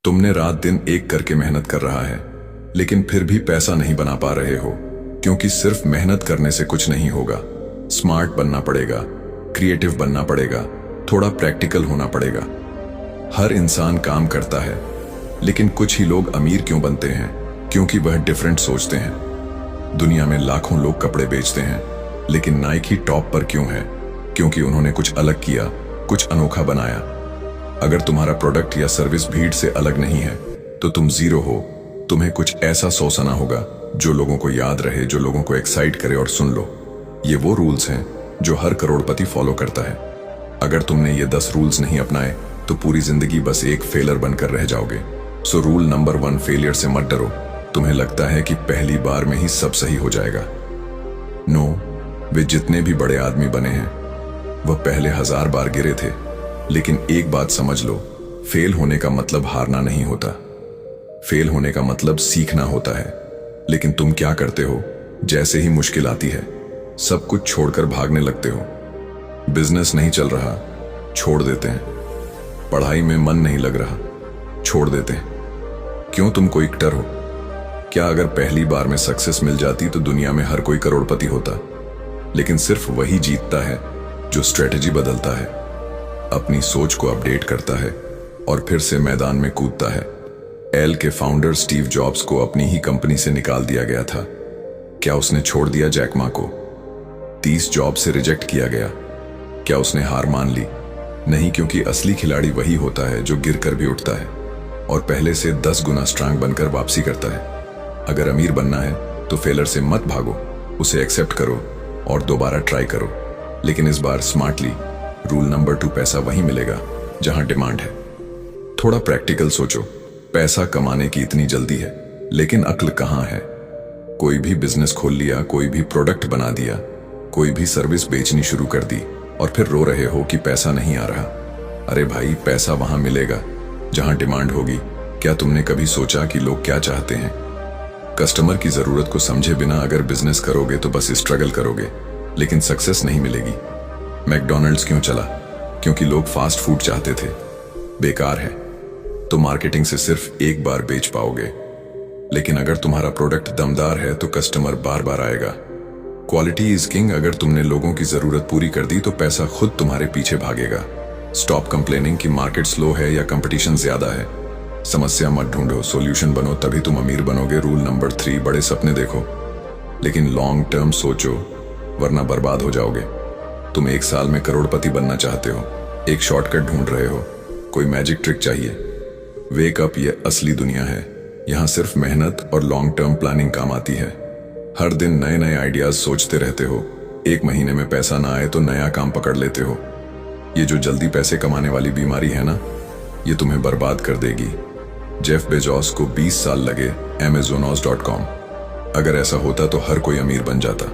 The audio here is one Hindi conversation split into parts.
तुमने रात दिन एक करके मेहनत कर रहा है, लेकिन फिर भी पैसा नहीं बना पा रहे हो, क्योंकि सिर्फ मेहनत करने से कुछ नहीं होगा। स्मार्ट बनना पड़ेगा, क्रिएटिव बनना पड़ेगा, थोड़ा प्रैक्टिकल होना पड़ेगा। हर इंसान काम करता है, लेकिन कुछ ही लोग अमीर क्यों बनते हैं? क्योंकि वह डिफरेंट सोचते हैं। दुनिया में लाखों लोग कपड़े बेचते हैं, लेकिन नाइकी टॉप पर क्यों है? क्योंकि उन्होंने कुछ अलग किया, कुछ अनोखा बनाया। अगर तुम्हारा प्रोडक्ट या सर्विस भीड़ से अलग नहीं है, तो तुम जीरो हो। तुम्हें कुछ ऐसा सोचना होगा जो लोगों को याद रहे, जो लोगों को एक्साइट करे। और सुन लो, ये वो रूल्स हैं जो हर करोड़पति फॉलो करता है। अगर तुमने ये 10 रूल्स नहीं अपनाए, तो पूरी जिंदगी बस एक फेलर बनकर रह जाओगे। सो रूल नंबर 1, फेलियर से मत डरो। तुम्हें लगता है कि पहली बार में ही सब सही हो जाएगा। नो, वे जितने भी बड़े आदमी बने हैं, वह पहले 1000 बार गिरे थे। लेकिन एक बात समझ लो, फेल होने का मतलब हारना नहीं होता। फेल होने का मतलब सीखना होता है। लेकिन तुम क्या करते हो? जैसे ही मुश्किल आती है, सब कुछ छोड़कर भागने लगते हो। बिजनेस नहीं चल रहा, छोड़ देते हैं। पढ़ाई में मन नहीं लग रहा, छोड़ देते हैं। क्यों? तुम कोई एक्टर हो क्या? अगर पहली बार में सक्सेस मिल जाती तो दुनिया में हर कोई करोड़पति होता। लेकिन सिर्फ वही जीतता है जो स्ट्रेटेजी बदलता है, अपनी सोच को अपडेट करता है और फिर से मैदान में कूदता है। एल के फाउंडर स्टीव जॉब्स को अपनी ही कंपनी से निकाल दिया गया था। क्या उसने छोड़ दिया जैक मा को? 30 जॉब से रिजेक्ट किया गया। क्या उसने हार मान ली? नहीं, क्योंकि असली खिलाड़ी वही होता है जो गिरकर भी उठता है और पहले से 10 गुना स्ट्रांग बनकर वापसी करता है। अगर अमीर बनना है तो फेलर से मत भागो, उसे एक्सेप्ट करो और दोबारा ट्राई करो, लेकिन इस बार स्मार्टली। रूल नंबर 2, पैसा वहीं मिलेगा जहां डिमांड है। थोड़ा प्रैक्टिकल सोचो। पैसा कमाने की इतनी जल्दी है, लेकिन अक्ल कहां है? कोई भी बिजनेस खोल लिया, कोई भी प्रोडक्ट बना दिया, कोई भी सर्विस बेचनी शुरू कर दी और फिर रो रहे हो कि पैसा नहीं आ रहा। अरे भाई, पैसा वहां मिलेगा जहां डिमांड होगी। क्या तुमने कभी सोचा कि लोग क्या चाहते हैं? कस्टमर की जरूरत को समझे बिना अगर बिजनेस करोगे तो बस स्ट्रगल करोगे, लेकिन सक्सेस नहीं मिलेगी। मैकडॉनल्ड्स क्यों चला? क्योंकि लोग फास्ट फूड चाहते थे। बेकार है। तो मार्केटिंग से सिर्फ एक बार बेच पाओगे, लेकिन अगर तुम्हारा प्रोडक्ट दमदार है तो कस्टमर बार बार आएगा। Quality is king. अगर तुमने लोगों की जरूरत पूरी कर दी तो पैसा खुद तुम्हारे पीछे भागेगा। स्टॉप कंप्लेनिंग कि मार्केट स्लो है या कंपटीशन ज्यादा है। समस्या मत ढूंढो, सॉल्यूशन बनो, तभी तुम अमीर बनोगे। रूल नंबर 3, बड़े सपने देखो, लेकिन लॉन्ग टर्म सोचो, वरना बर्बाद हो जाओगे। तुम 1 साल में करोड़पति बनना चाहते हो, एक शॉर्टकट ढूंढ रहे हो, कोई मैजिक ट्रिक चाहिए। वेक अप, ये असली दुनिया है। यहाँ सिर्फ मेहनत और लॉन्ग टर्म प्लानिंग काम आती है। हर दिन नए नए आइडियाज सोचते रहते हो। 1 महीने में पैसा ना आए तो नया काम पकड़ लेते हो। ये जो जल्दी पैसे कमाने वाली बीमारी है ना, ये तुम्हें बर्बाद कर देगी। जेफ बेजोस को 20 साल लगे Amazonos.com। अगर ऐसा होता तो हर कोई अमीर बन जाता।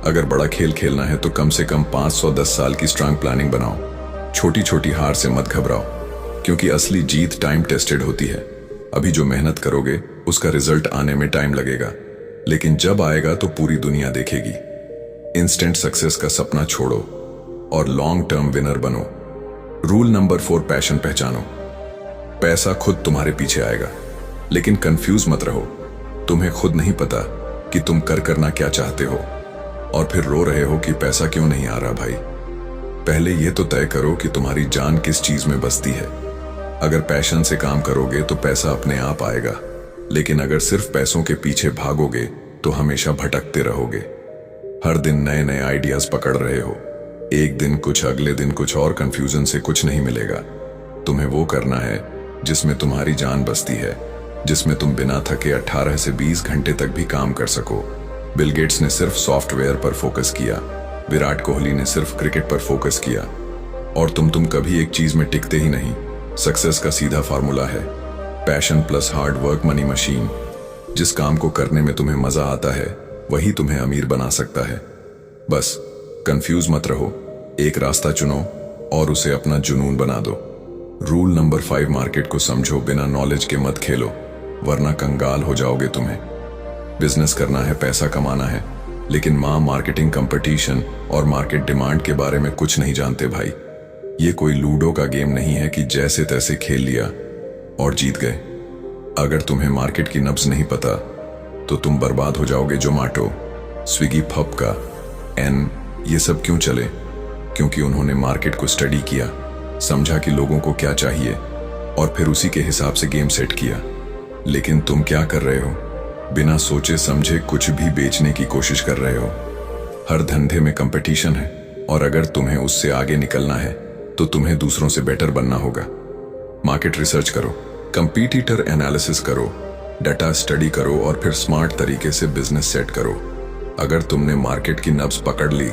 अगर बड़ा खेल खेलना है तो कम से कम 510 साल की स्ट्रांग प्लानिंग बनाओ। छोटी छोटी हार से मत घबराओ, क्योंकि असली जीत टाइम टेस्टेड होती है। अभी जो मेहनत करोगे उसका रिजल्ट आने में टाइम लगेगा, लेकिन जब आएगा तो पूरी दुनिया देखेगी। इंस्टेंट सक्सेस का सपना छोड़ो और लॉन्ग टर्म विनर बनो। रूल नंबर 4, पैशन पहचानो। पैसा खुद तुम्हारे पीछे आएगा, लेकिन कंफ्यूज मत रहो। तुम्हें खुद नहीं पता कि तुम करना क्या चाहते हो और फिर रो रहे हो कि पैसा क्यों नहीं आ रहा। भाई, पहले ये तो तय करो कि तुम्हारी जान किस चीज में बसती है। अगर पैशन से काम करोगे तो पैसा अपने आप आएगा, लेकिन अगर सिर्फ पैसों के पीछे भागोगे तो हमेशा भटकते रहोगे। हर दिन नए नए आइडियाज पकड़ रहे हो, एक दिन कुछ, अगले दिन कुछ, और कंफ्यूजन से कुछ नहीं मिलेगा। तुम्हें वो करना है जिसमें तुम्हारी जान बसती है, जिसमें तुम बिना थके 18 से 20 घंटे तक भी काम कर सको। बिल गेट्स ने सिर्फ सॉफ्टवेयर पर फोकस किया, विराट कोहली ने सिर्फ क्रिकेट पर फोकस किया, और तुम कभी एक चीज में टिकते ही नहीं। सक्सेस का सीधा फार्मूला है passion plus hard work money machine. जिस काम को करने में तुम्हें मजा आता है वही तुम्हें अमीर बना सकता है। बस कंफ्यूज मत रहो, एक रास्ता चुनो और उसे अपना जुनून बना दो। रूल नंबर 5, मार्केट को समझो, बिना नॉलेज के मत खेलो, वरना कंगाल हो जाओगे। तुम्हें बिजनेस करना है, पैसा कमाना है, लेकिन मार्केटिंग, कंपटीशन और मार्केट डिमांड के बारे में कुछ नहीं जानते। भाई, ये कोई लूडो का गेम नहीं है कि जैसे तैसे खेल लिया और जीत गए। अगर तुम्हें मार्केट की नब्ज नहीं पता तो तुम बर्बाद हो जाओगे। जोमाटो, स्विगी, फपका, एन, ये सब क्यों चले? क्योंकि उन्होंने मार्केट को स्टडी किया, समझा कि लोगों को क्या चाहिए और फिर उसी के हिसाब से गेम सेट किया। लेकिन तुम क्या कर रहे हो? बिना सोचे समझे कुछ भी बेचने की कोशिश कर रहे हो। हर धंधे में कंपटीशन है और अगर तुम्हें उससे आगे निकलना है तो तुम्हें दूसरों से बेटर बनना होगा। मार्केट रिसर्च करो, कंपीटिटर एनालिसिस करो, डाटा स्टडी करो और फिर स्मार्ट तरीके से बिजनेस सेट करो। अगर तुमने मार्केट की नब्ज पकड़ ली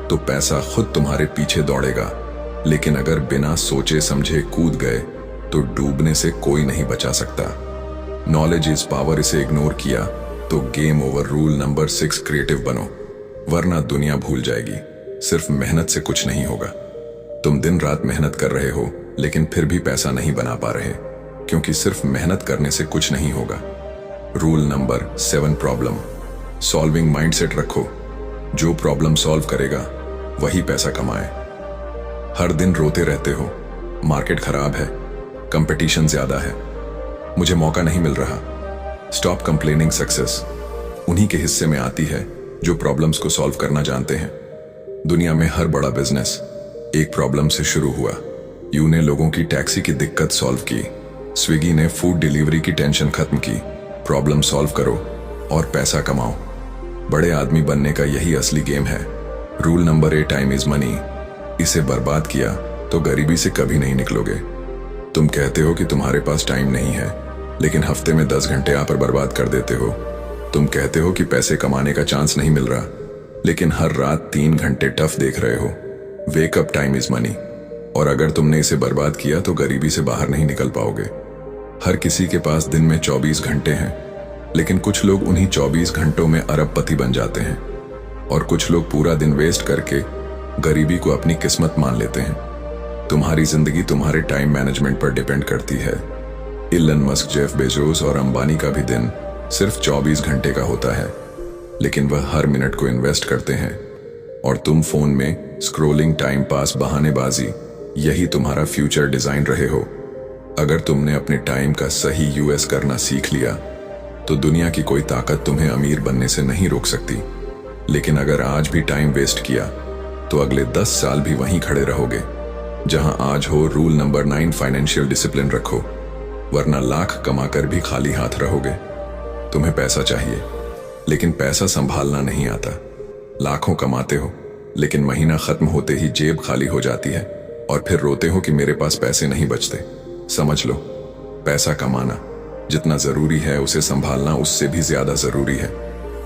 तो पैसा खुद तुम्हारे पीछे दौड़ेगा। लेकिन अगर बिना सोचे समझे कूद गए तो डूबने से कोई नहीं बचा सकता। नॉलेज इज पावर, इसे इग्नोर किया तो game over. Rule number 6, creative बनो, वरना दुनिया भूल जाएगी। सिर्फ मेहनत से कुछ नहीं होगा। तुम दिन रात मेहनत कर रहे हो लेकिन फिर भी पैसा नहीं बना पा रहे, क्योंकि सिर्फ मेहनत करने से कुछ नहीं होगा। Rule number 7, problem solving mindset रखो। जो प्रॉब्लम सॉल्व करेगा वही पैसा कमाए। हर दिन रोते रहते हो, मार्केट खराब है, कंपटीशन ज्यादा है, मुझे मौका नहीं मिल रहा। Stop complaining. सक्सेस उन्हीं के हिस्से में आती है जो प्रॉब्लम्स को सॉल्व करना जानते हैं। दुनिया में हर बड़ा बिजनेस एक प्रॉब्लम से शुरू हुआ। यू ने लोगों की टैक्सी की दिक्कत सॉल्व की, स्विगी ने फूड डिलीवरी की टेंशन खत्म की। प्रॉब्लम सॉल्व करो और पैसा कमाओ। बड़े आदमी बनने का यही असली गेम है। Rule number 8, time is money, इसे बर्बाद किया तो गरीबी से कभी नहीं निकलोगे। तुम कहते हो कि तुम्हारे पास टाइम नहीं है, लेकिन हफ्ते में 10 घंटे यहाँ पर बर्बाद कर देते हो। तुम कहते हो कि पैसे कमाने का चांस नहीं मिल रहा, लेकिन हर रात 3 घंटे टफ देख रहे हो। वेकअप, टाइम इज मनी, और अगर तुमने इसे बर्बाद किया तो गरीबी से बाहर नहीं निकल पाओगे। हर किसी के पास दिन में 24 घंटे हैं, लेकिन कुछ लोग उन्हीं 24 घंटों में अरबपति बन जाते हैं और कुछ लोग पूरा दिन वेस्ट करके गरीबी को अपनी किस्मत मान लेते हैं। तुम्हारी जिंदगी तुम्हारे टाइम मैनेजमेंट पर डिपेंड करती है। इलन मस्क, जेफ बेजोस और अंबानी का भी दिन सिर्फ 24 घंटे का होता है, लेकिन वह हर मिनट को इन्वेस्ट करते हैं। और तुम फोन में स्क्रोलिंग, टाइम पास, बहानेबाजी, यही तुम्हारा फ्यूचर डिजाइन रहे हो। अगर तुमने अपने टाइम का सही यूएस करना सीख लिया तो दुनिया की कोई ताकत तुम्हें अमीर बनने से नहीं रोक सकती। लेकिन अगर आज भी टाइम वेस्ट किया तो अगले 10 साल भी वहीं खड़े रहोगे जहां आज हो। रूल नंबर 9, फाइनेंशियल डिसिप्लिन रखो, वरना लाख कमाकर भी खाली हाथ रहोगे। तुम्हें पैसा चाहिए, लेकिन पैसा संभालना नहीं आता। लाखों कमाते हो, लेकिन महीना खत्म होते ही जेब खाली हो जाती है और फिर रोते हो कि मेरे पास पैसे नहीं बचते। समझ लो, पैसा कमाना जितना जरूरी है उसे संभालना उससे भी ज्यादा जरूरी है।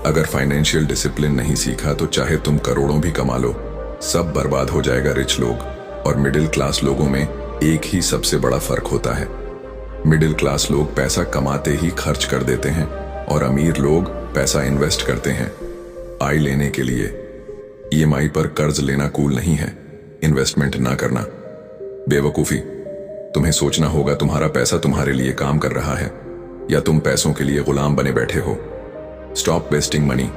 अगर फाइनेंशियल डिसिप्लिन नहीं सीखा तो चाहे तुम करोड़ों भी कमा लो, सब बर्बाद हो जाएगा। रिच लोग और मिडिल क्लास लोगों में एक ही सबसे बड़ा फर्क होता है। मिडिल क्लास लोग पैसा कमाते ही खर्च कर देते हैं और अमीर लोग पैसा इन्वेस्ट करते हैं। आय लेने के लिए ईएमआई पर कर्ज लेना कूल नहीं है, इन्वेस्टमेंट ना करना बेवकूफी। तुम्हें सोचना होगा तुम्हारा पैसा तुम्हारे लिए काम कर रहा है या तुम पैसों के लिए गुलाम बने बैठे हो। स्टॉप वेस्टिंग मनी,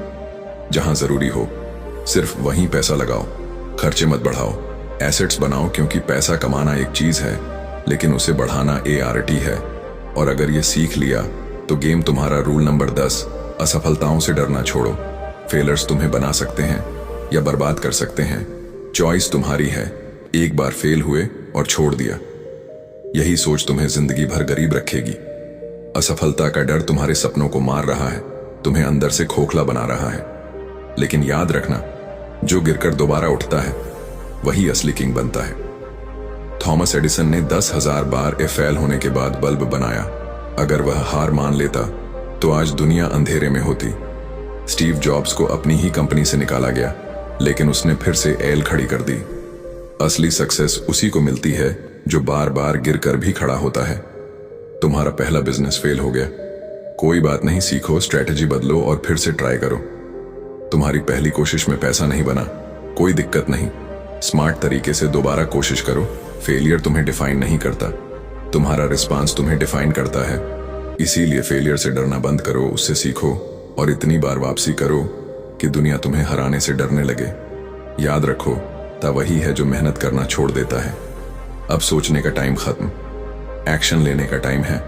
जहां जरूरी हो सिर्फ वहीं पैसा लगाओ, खर्चे मत बढ़ाओ। एसेट्स बनाओ, क्योंकि पैसा कमाना एक चीज है लेकिन उसे बढ़ाना ART है। और अगर ये सीख लिया तो गेम तुम्हारा। रूल नंबर 10, असफलताओं से डरना छोड़ो। फेलर्स तुम्हें बना सकते हैं या बर्बाद कर सकते हैं, चॉइस तुम्हारी है। एक बार फेल हुए और छोड़ दिया, यही सोच तुम्हें जिंदगी भर गरीब रखेगी। असफलता का डर तुम्हारे सपनों को मार रहा है, तुम्हें अंदर से खोखला बना रहा है। लेकिन याद रखना, जो गिरकर दोबारा उठता है वही असली किंग बनता है। थॉमस एडिसन ने 10,000 बार फेल होने के बाद बल्ब बनाया। अगर वह हार मान लेता तो आज दुनिया अंधेरे में होती। स्टीव जॉब्स को अपनी ही कंपनी से निकाला गया, लेकिन उसने फिर से एल खड़ी कर दी। असली सक्सेस उसी को मिलती है जो बार बार गिरकर भी खड़ा होता है। तुम्हारा पहला बिजनेस फेल हो गया, कोई बात नहीं, सीखो, स्ट्रैटेजी बदलो और फिर से ट्राई करो। तुम्हारी पहली कोशिश में पैसा नहीं बना, कोई दिक्कत नहीं, स्मार्ट तरीके से दोबारा कोशिश करो। फेलियर तुम्हें डिफाइन नहीं करता, तुम्हारा रिस्पांस तुम्हें डिफाइन करता है। इसीलिए फेलियर से डरना बंद करो, उससे सीखो और इतनी बार वापसी करो कि दुनिया तुम्हें हराने से डरने लगे। याद रखो, ता वही है जो मेहनत करना छोड़ देता है। अब सोचने का टाइम खत्म, एक्शन लेने का टाइम है।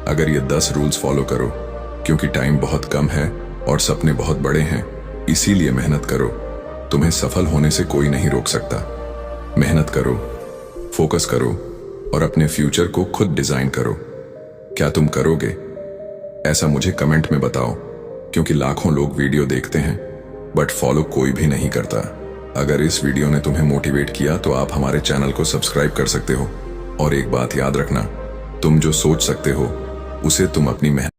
अगर ये 10 रूल्स फॉलो करो, क्योंकि टाइम बहुत कम है और सपने बहुत बड़े हैं, इसीलिए मेहनत करो। तुम्हें सफल होने से कोई नहीं रोक सकता। मेहनत करो, फोकस करो और अपने फ्यूचर को खुद डिजाइन करो। क्या तुम करोगे? ऐसा मुझे कमेंट में बताओ, क्योंकि लाखों लोग वीडियो देखते हैं बट फॉलो कोई भी नहीं करता। अगर इस वीडियो ने तुम्हें मोटिवेट किया तो आप हमारे चैनल को सब्सक्राइब कर सकते हो। और एक बात याद रखना, तुम जो सोच सकते हो उसे तुम अपनी मेहनत